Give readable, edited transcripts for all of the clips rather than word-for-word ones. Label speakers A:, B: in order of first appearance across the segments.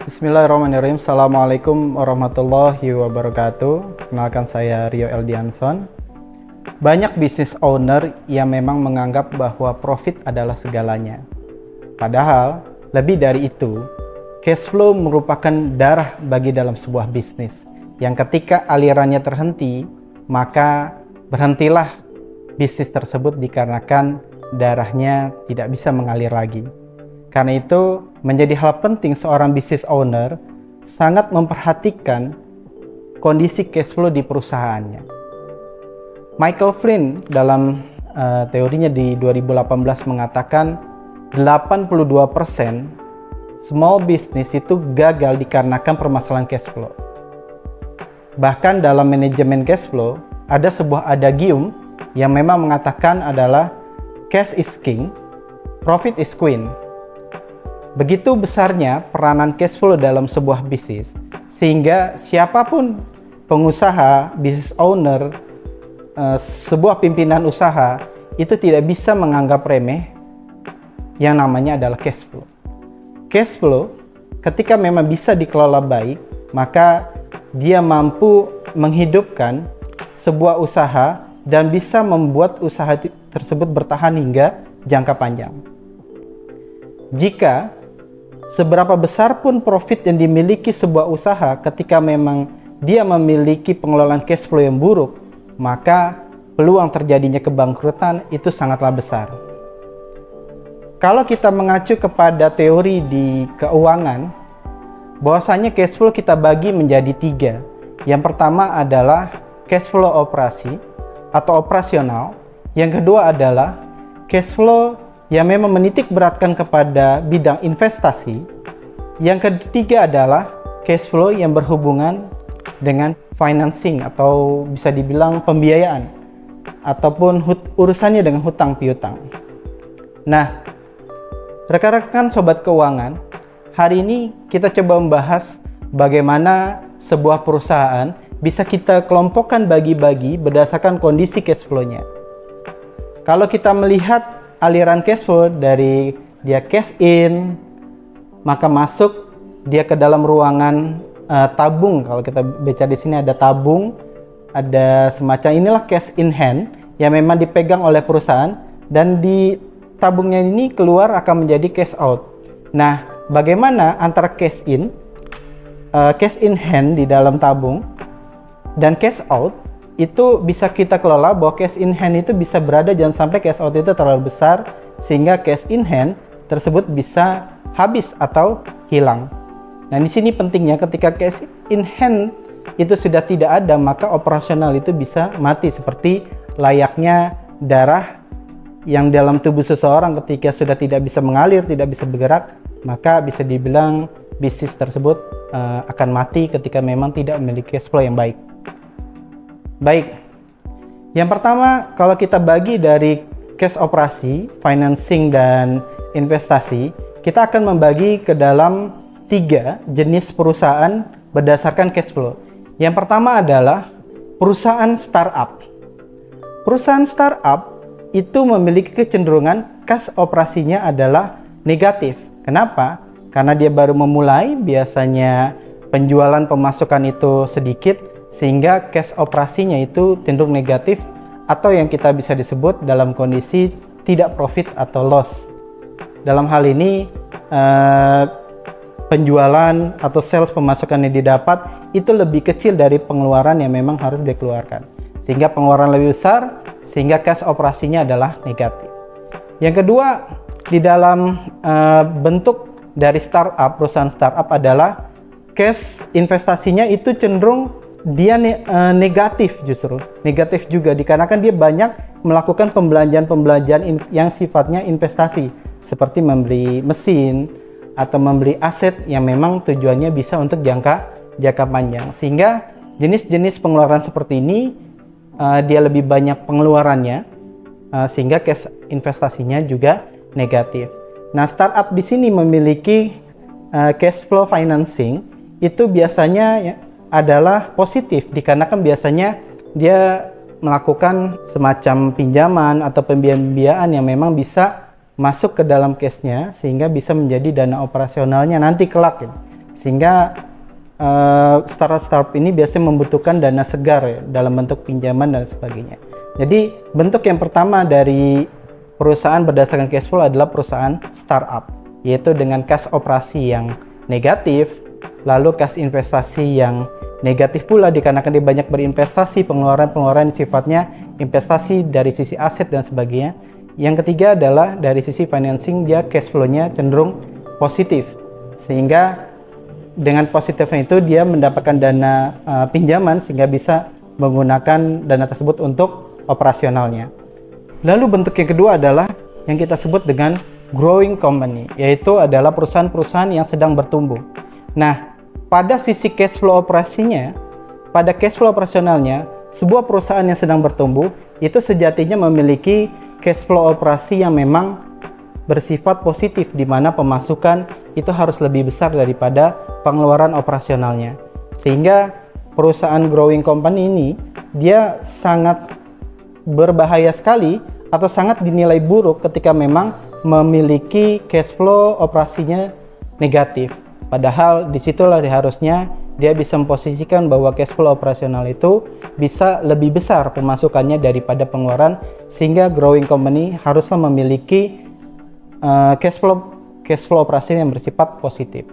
A: Bismillahirrahmanirrahim. Assalamualaikum warahmatullahi wabarakatuh. Kenalkan, saya Rio Eldianson. Banyak business owner yang memang menganggap bahwa profit adalah segalanya. Padahal lebih dari itu, cash flow merupakan darah bagi dalam sebuah bisnis, yang ketika alirannya terhenti, maka berhentilah bisnis tersebut dikarenakan darahnya tidak bisa mengalir lagi. Karena itu, menjadi hal penting seorang business owner sangat memperhatikan kondisi cash flow di perusahaannya. Michael Flynn dalam teorinya di 2018 mengatakan 82% small business itu gagal dikarenakan permasalahan cash flow. Bahkan dalam manajemen cash flow, ada sebuah adagium yang memang mengatakan adalah cash is king, profit is queen. Begitu besarnya peranan cash flow dalam sebuah bisnis, sehingga siapapun pengusaha, business owner, sebuah pimpinan usaha itu tidak bisa menganggap remeh yang namanya adalah cash flow. Cash flow ketika memang bisa dikelola baik, maka dia mampu menghidupkan sebuah usaha dan bisa membuat usaha tersebut bertahan hingga jangka panjang. Jika seberapa besar pun profit yang dimiliki sebuah usaha ketika memang dia memiliki pengelolaan cash flow yang buruk, maka peluang terjadinya kebangkrutan itu sangatlah besar. Kalau kita mengacu kepada teori di keuangan, bahwasanya cash flow kita bagi menjadi 3. Yang pertama adalah cash flow operasi atau operasional. Yang kedua adalah cash flow yang memang menitik beratkan kepada bidang investasi. Yang ketiga adalah cash flow yang berhubungan dengan financing atau bisa dibilang pembiayaan ataupun urusannya dengan hutang piutang. Nah, rekan-rekan sobat keuangan, hari ini kita coba membahas bagaimana sebuah perusahaan bisa kita kelompokkan bagi-bagi berdasarkan kondisi cash flow-nya. Kalau kita melihat aliran cash flow dari dia cash in, maka masuk dia ke dalam ruangan tabung. Kalau kita baca di sini ada tabung, ada semacam inilah cash in hand yang memang dipegang oleh perusahaan, dan di tabungnya ini keluar akan menjadi cash out. Nah, bagaimana antara cash in hand di dalam tabung dan cash out itu bisa kita kelola, bahwa cash in hand itu bisa berada, jangan sampai cash out itu terlalu besar sehingga cash in hand tersebut bisa habis atau hilang. Nah, di sini pentingnya ketika cash in hand itu sudah tidak ada, maka operasional itu bisa mati, seperti layaknya darah yang dalam tubuh seseorang ketika sudah tidak bisa mengalir, tidak bisa bergerak, maka bisa dibilang bisnis tersebut akan mati ketika memang tidak memiliki cash flow yang baik. Baik, yang pertama kalau kita bagi dari cash operasi, financing, dan investasi, kita akan membagi ke dalam 3 jenis perusahaan berdasarkan cash flow. Yang pertama adalah perusahaan startup. Perusahaan startup itu memiliki kecenderungan cash operasinya adalah negatif. Kenapa? Karena dia baru memulai, biasanya penjualan pemasukan itu sedikit, sehingga cash operasinya itu cenderung negatif, atau yang kita bisa disebut dalam kondisi tidak profit atau loss. Dalam hal ini penjualan atau sales pemasukan yang didapat itu lebih kecil dari pengeluaran yang memang harus dikeluarkan, sehingga pengeluaran lebih besar, sehingga cash operasinya adalah negatif. Yang kedua, di dalam bentuk dari startup, perusahaan startup adalah cash investasinya itu cenderung dia negatif, justru negatif juga dikarenakan dia banyak melakukan pembelanjaan yang sifatnya investasi, seperti membeli mesin atau membeli aset yang memang tujuannya bisa untuk jangka panjang, sehingga jenis-jenis pengeluaran seperti ini dia lebih banyak pengeluarannya, sehingga cash investasinya juga negatif. Nah, startup di sini memiliki cash flow financing itu biasanya adalah positif, dikarenakan biasanya dia melakukan semacam pinjaman atau pembiayaan yang memang bisa masuk ke dalam cashnya sehingga bisa menjadi dana operasionalnya nanti kelak ya. Sehingga startup ini biasanya membutuhkan dana segar ya, dalam bentuk pinjaman dan sebagainya. Jadi bentuk yang pertama dari perusahaan berdasarkan cash flow adalah perusahaan startup, yaitu dengan cash operasi yang negatif, lalu cash investasi yang negatif pula dikarenakan dia banyak berinvestasi, pengeluaran sifatnya investasi dari sisi aset dan sebagainya. Yang ketiga adalah dari sisi financing, dia cash flow-nya cenderung positif, sehingga dengan positifnya itu dia mendapatkan dana pinjaman sehingga bisa menggunakan dana tersebut untuk operasionalnya. Lalu bentuk yang kedua adalah yang kita sebut dengan growing company, yaitu adalah perusahaan-perusahaan yang sedang bertumbuh. Nah, pada sisi cash flow operasinya, pada cash flow operasionalnya, sebuah perusahaan yang sedang bertumbuh itu sejatinya memiliki cash flow operasi yang memang bersifat positif, di mana pemasukan itu harus lebih besar daripada pengeluaran operasionalnya. Sehingga perusahaan growing company ini dia sangat berbahaya sekali atau sangat dinilai buruk ketika memang memiliki cash flow operasinya negatif. Padahal disitulah harusnya dia bisa memposisikan bahwa cash flow operasional itu bisa lebih besar pemasukannya daripada pengeluaran, sehingga growing company harusnya memiliki cash flow operasi yang bersifat positif.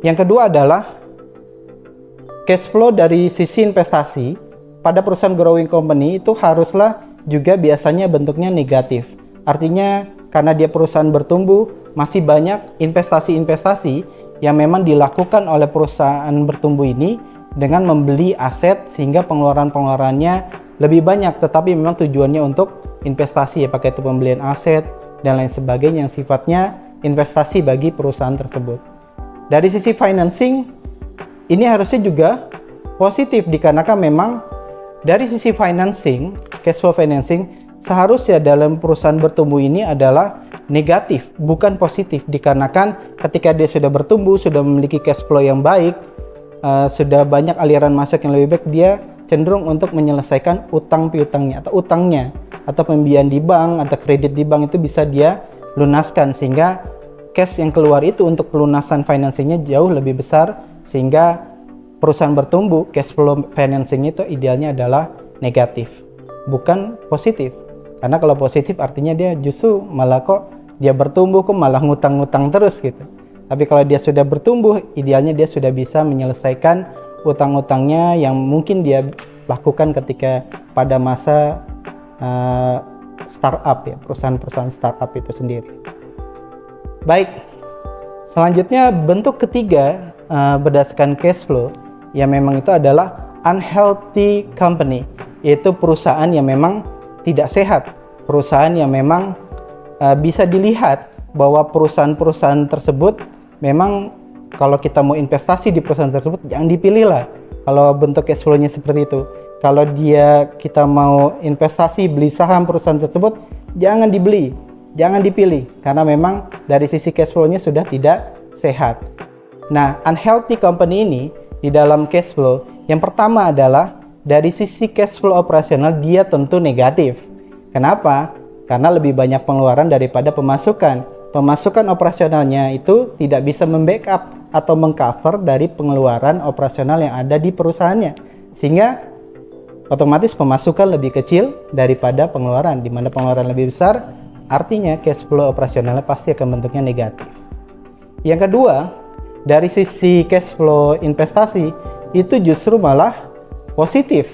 A: Yang kedua adalah cash flow dari sisi investasi pada perusahaan growing company itu haruslah juga biasanya bentuknya negatif. Artinya karena dia perusahaan bertumbuh, masih banyak investasi-investasi yang memang dilakukan oleh perusahaan bertumbuh ini dengan membeli aset sehingga pengeluaran-pengeluarannya lebih banyak, tetapi memang tujuannya untuk investasi, ya pakai itu pembelian aset dan lain sebagainya yang sifatnya investasi bagi perusahaan tersebut. Dari sisi financing, ini harusnya juga positif dikarenakan memang dari sisi financing, cash flow financing, seharusnya dalam perusahaan bertumbuh ini adalah negatif, bukan positif, dikarenakan ketika dia sudah bertumbuh, sudah memiliki cash flow yang baik, sudah banyak aliran masuk yang lebih baik, dia cenderung untuk menyelesaikan utang piutangnya atau utangnya, atau pembiayaan di bank atau kredit di bank itu bisa dia lunaskan, sehingga cash yang keluar itu untuk pelunasan financingnya jauh lebih besar, sehingga perusahaan bertumbuh cash flow financing itu idealnya adalah negatif, bukan positif. Karena kalau positif artinya dia justru malah kok dia bertumbuh kok malah ngutang-ngutang terus gitu. Tapi kalau dia sudah bertumbuh, idealnya dia sudah bisa menyelesaikan utang-utangnya yang mungkin dia lakukan ketika pada masa startup, ya, perusahaan-perusahaan startup itu sendiri. Baik, selanjutnya bentuk ketiga berdasarkan cash flow yang memang itu adalah unhealthy company, yaitu perusahaan yang memang tidak sehat, perusahaan yang memang bisa dilihat bahwa perusahaan-perusahaan tersebut memang kalau kita mau investasi di perusahaan tersebut jangan dipilih lah kalau bentuk cash flow-nya seperti itu. Kalau kita mau investasi beli saham perusahaan tersebut, jangan dibeli, jangan dipilih, karena memang dari sisi cash flow-nya sudah tidak sehat. Nah, unhealthy company ini di dalam cash flow, yang pertama adalah dari sisi cash flow operasional dia tentu negatif. Kenapa? Karena lebih banyak pengeluaran daripada pemasukan. Pemasukan operasionalnya itu tidak bisa membackup atau mengcover dari pengeluaran operasional yang ada di perusahaannya, sehingga otomatis pemasukan lebih kecil daripada pengeluaran, di mana pengeluaran lebih besar, artinya cash flow operasionalnya pasti akan bentuknya negatif. Yang kedua, dari sisi cash flow investasi itu justru malah positif.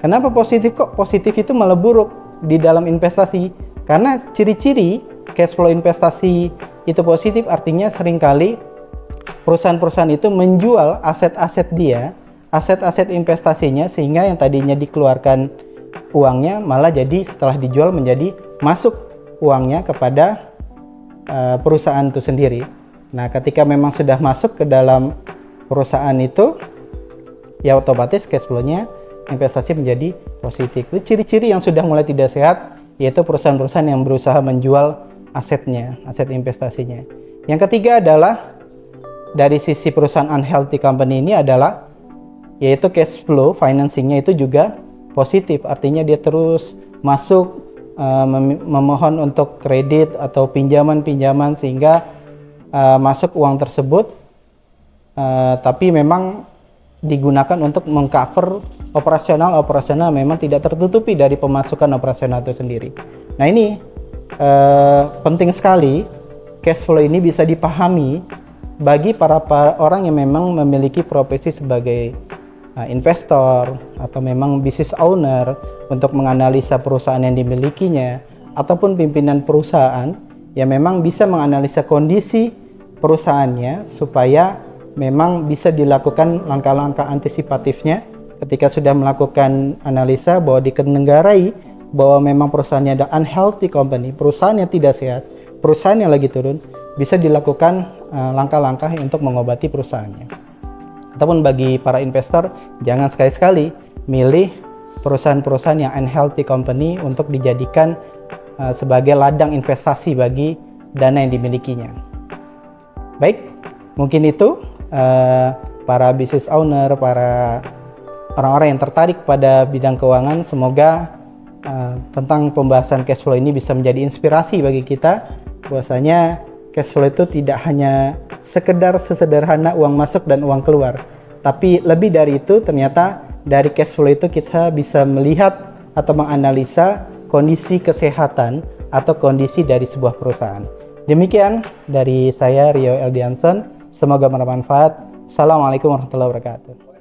A: Kenapa positif? Kok positif itu malah buruk di dalam investasi? Karena ciri-ciri cash flow investasi itu positif artinya seringkali perusahaan-perusahaan itu menjual aset-aset dia, aset-aset investasinya, sehingga yang tadinya dikeluarkan uangnya malah jadi setelah dijual menjadi masuk uangnya kepada perusahaan itu sendiri. Nah, ketika memang sudah masuk ke dalam perusahaan itu, ya otomatis cash flow-nya investasi menjadi positif. Itu ciri-ciri yang sudah mulai tidak sehat, yaitu perusahaan-perusahaan yang berusaha menjual asetnya, aset investasinya. Yang ketiga adalah dari sisi perusahaan unhealthy company ini adalah yaitu cash flow financingnya itu juga positif, artinya dia terus masuk memohon untuk kredit atau pinjaman-pinjaman, sehingga masuk uang tersebut tapi memang digunakan untuk mengcover operasional memang tidak tertutupi dari pemasukan operasional itu sendiri. Nah ini penting sekali cash flow ini bisa dipahami bagi para orang yang memang memiliki profesi sebagai investor atau memang business owner untuk menganalisa perusahaan yang dimilikinya, ataupun pimpinan perusahaan yang memang bisa menganalisa kondisi perusahaannya supaya memang bisa dilakukan langkah-langkah antisipatifnya ketika sudah melakukan analisa bahwa dikenenggarai bahwa memang perusahaannya ada unhealthy company, perusahaan yang tidak sehat, perusahaan yang lagi turun, bisa dilakukan langkah-langkah untuk mengobati perusahaannya. Ataupun bagi para investor, jangan sekali-sekali milih perusahaan-perusahaan yang unhealthy company untuk dijadikan sebagai ladang investasi bagi dana yang dimilikinya. Baik, mungkin itu para business owner, para orang-orang yang tertarik pada bidang keuangan, semoga tentang pembahasan cash flow ini bisa menjadi inspirasi bagi kita bahwasanya cash flow itu tidak hanya sekedar sesederhana uang masuk dan uang keluar, tapi lebih dari itu ternyata dari cash flow itu kita bisa melihat atau menganalisa kondisi kesehatan atau kondisi dari sebuah perusahaan. Demikian dari saya Rio Eldianson, semoga bermanfaat. Assalamualaikum warahmatullahi wabarakatuh.